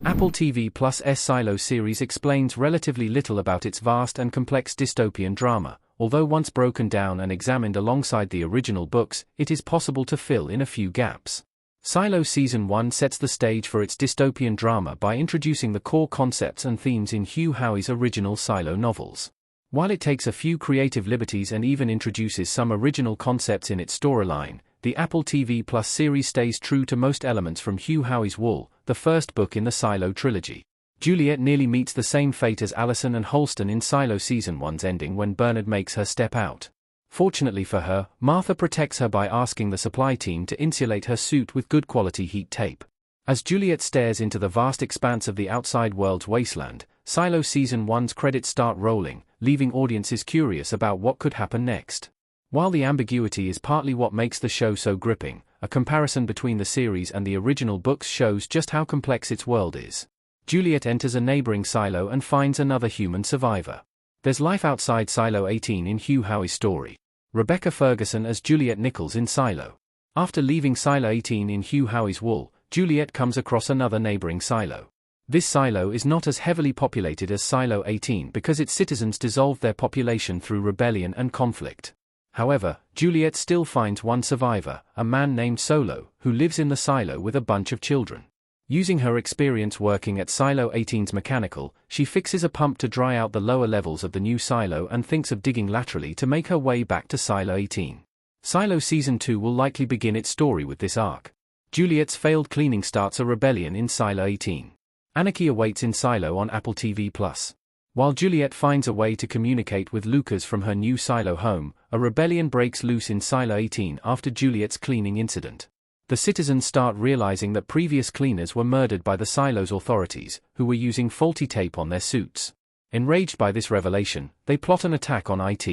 Apple TV Plus' Silo series explains relatively little about its vast and complex dystopian drama, although once broken down and examined alongside the original books, it is possible to fill in a few gaps. Silo Season 1 sets the stage for its dystopian drama by introducing the core concepts and themes in Hugh Howey's original Silo novels. While it takes a few creative liberties and even introduces some original concepts in its storyline, the Apple TV Plus series stays true to most elements from Hugh Howey's Wool, the first book in the Silo trilogy. Juliet nearly meets the same fate as Allison and Holston in Silo Season 1's ending when Bernard makes her step out. Fortunately for her, Martha protects her by asking the supply team to insulate her suit with good quality heat tape. As Juliet stares into the vast expanse of the outside world's wasteland, Silo Season 1's credits start rolling, leaving audiences curious about what could happen next. While the ambiguity is partly what makes the show so gripping, a comparison between the series and the original books shows just how complex its world is. Juliet enters a neighboring silo and finds another human survivor. There's life outside Silo 18 in Hugh Howey's story. Rebecca Ferguson as Juliet Nichols in Silo. After leaving Silo 18 in Hugh Howey's Wool, Juliet comes across another neighboring silo. This silo is not as heavily populated as Silo 18 because its citizens dissolved their population through rebellion and conflict. However, Juliet still finds one survivor, a man named Solo, who lives in the silo with a bunch of children. Using her experience working at Silo 18's mechanical, she fixes a pump to dry out the lower levels of the new silo and thinks of digging laterally to make her way back to Silo 18. Silo Season 2 will likely begin its story with this arc. Juliet's failed cleaning starts a rebellion in Silo 18. Anarchy awaits in Silo on Apple TV+. While Juliet finds a way to communicate with Lucas from her new silo home, a rebellion breaks loose in Silo 18 after Juliet's cleaning incident. The citizens start realizing that previous cleaners were murdered by the silo's authorities, who were using faulty tape on their suits. Enraged by this revelation, they plot an attack on IT.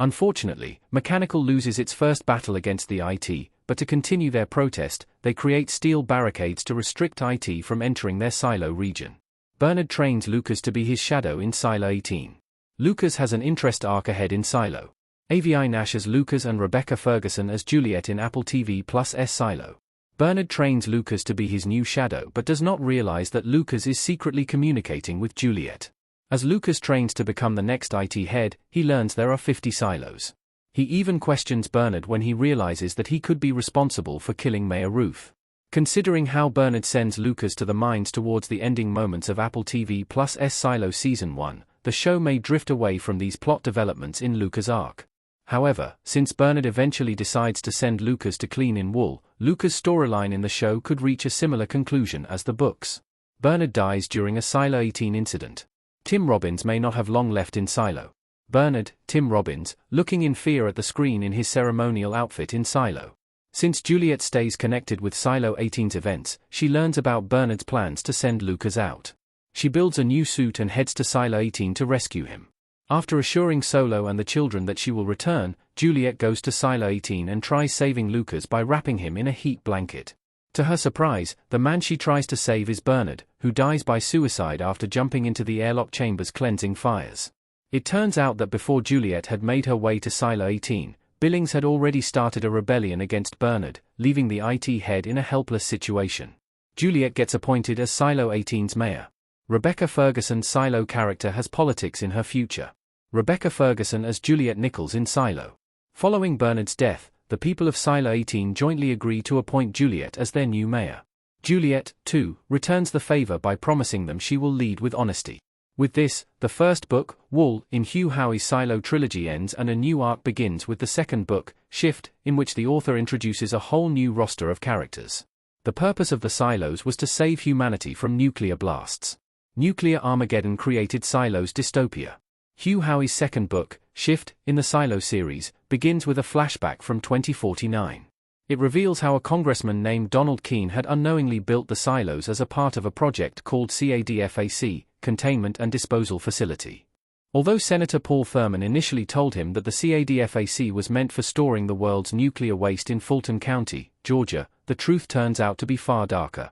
Unfortunately, Mechanical loses its first battle against the IT, but to continue their protest, they create steel barricades to restrict IT from entering their silo region. Bernard trains Lucas to be his shadow in Silo 18. Lucas has an interest arc ahead in Silo. Avi Nash as Lucas and Rebecca Ferguson as Juliet in Apple TV+'s Silo. Bernard trains Lucas to be his new shadow but does not realize that Lucas is secretly communicating with Juliet. As Lucas trains to become the next IT head, he learns there are 50 silos. He even questions Bernard when he realizes that he could be responsible for killing Mayor Ruth. Considering how Bernard sends Lucas to the mines towards the ending moments of Apple TV+'s Silo Season 1, the show may drift away from these plot developments in Lucas' arc. However, since Bernard eventually decides to send Lucas to clean in Wool, Lucas' storyline in the show could reach a similar conclusion as the books. Bernard dies during a Silo 18 incident. Tim Robbins may not have long left in Silo. Bernard, Tim Robbins, looking in fear at the screen in his ceremonial outfit in Silo. Since Juliet stays connected with Silo 18's events, she learns about Bernard's plans to send Lucas out. She builds a new suit and heads to Silo 18 to rescue him. After assuring Solo and the children that she will return, Juliet goes to Silo 18 and tries saving Lucas by wrapping him in a heat blanket. To her surprise, the man she tries to save is Bernard, who dies by suicide after jumping into the airlock chamber's cleansing fires. It turns out that before Juliet had made her way to Silo 18, Billings had already started a rebellion against Bernard, leaving the IT head in a helpless situation. Juliet gets appointed as Silo 18's mayor. Rebecca Ferguson's Silo character has politics in her future. Rebecca Ferguson as Juliet Nichols in Silo. Following Bernard's death, the people of Silo 18 jointly agree to appoint Juliet as their new mayor. Juliet, too, returns the favor by promising them she will lead with honesty. With this, the first book, Wool, in Hugh Howey's Silo trilogy ends and a new arc begins with the second book, Shift, in which the author introduces a whole new roster of characters. The purpose of the silos was to save humanity from nuclear blasts. Nuclear Armageddon created Silo's dystopia. Hugh Howey's second book, Shift, in the Silo series, begins with a flashback from 2049. It reveals how a congressman named Donald Keene had unknowingly built the silos as a part of a project called CADFAC, Containment and Disposal Facility. Although Senator Paul Thurman initially told him that the CADFAC was meant for storing the world's nuclear waste in Fulton County, Georgia, the truth turns out to be far darker.